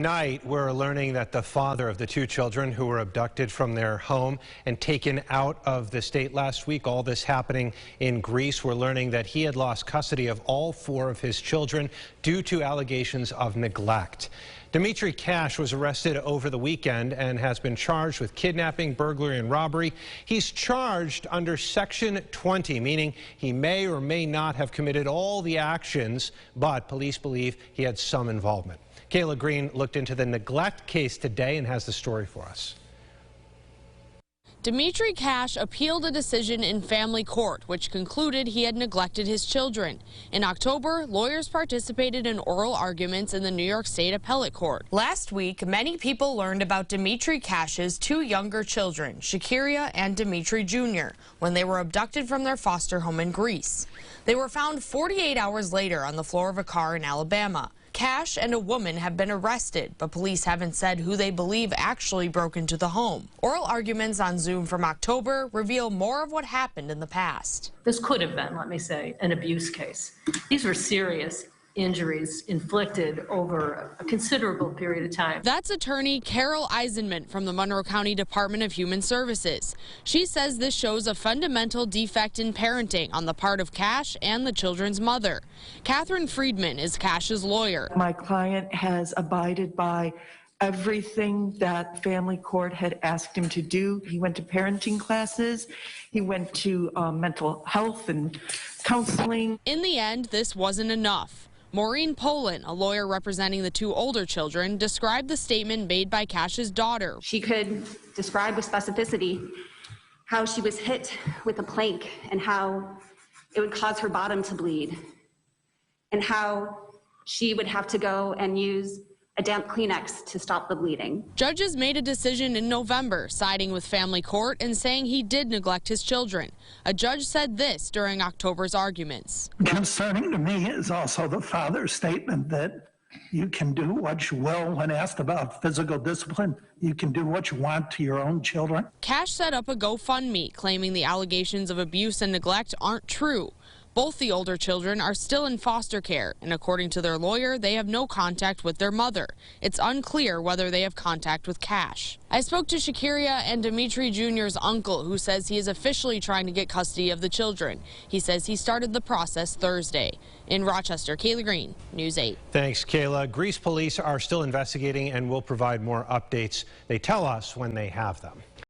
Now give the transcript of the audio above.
Tonight, we're learning that the father of the two children who were abducted from their home and taken out of the state last week, all this happening in Greece, we're learning that he had lost custody of all four of his children due to allegations of neglect. Dimitri Cash was arrested over the weekend and has been charged with kidnapping, burglary, and robbery. He's charged under Section 20, meaning he may or may not have committed all the actions, but police believe he had some involvement. Kayla Green looked into the neglect case today and has the story for us. Dimitri Cash appealed a decision in family court, which concluded he had neglected his children. In October, lawyers participated in oral arguments in the New York State Appellate Court. Last week, many people learned about Dimitri Cash's two younger children, Shakiria and Dimitri Jr., when they were abducted from their foster home in Greece. They were found 48 hours later on the floor of a car in Alabama. Cash and a woman have been arrested, but police haven't said who they believe actually broke into the home. Oral arguments on Zoom from October reveal more of what happened in the past. This could have been, let me say, an abuse case. These were serious injuries inflicted over a considerable period of time. That's attorney Carol Eisenman from the Monroe County Department of Human Services. She says this shows a fundamental defect in parenting on the part of Cash and the children's mother. Catherine Friedman is Cash's lawyer. My client has abided by everything that family court had asked him to do. He went to parenting classes. He went to mental health and counseling. In the end, this wasn't enough. Maureen Poland, a lawyer representing the two older children, described the statement made by Cash's daughter. She could describe with specificity how she was hit with a plank and how it would cause her bottom to bleed, and how she would have to go and use a damp Kleenex to stop the bleeding. Judges made a decision in November, siding with family court and saying he did neglect his children. A judge said this during October's arguments. Concerning to me is also the father's statement that you can do what you will when asked about physical discipline. You can do what you want to your own children. Cash set up a GoFundMe, claiming the allegations of abuse and neglect aren't true. Both the older children are still in foster care, and according to their lawyer, they have no contact with their mother. It's unclear whether they have contact with Cash. I spoke to Shakiria and Dimitri Jr.'s uncle, who says he is officially trying to get custody of the children. He says he started the process Thursday. In Rochester, Kayla Green, News 8. Thanks, Kayla. Greece police are still investigating and will provide more updates. They tell us when they have them.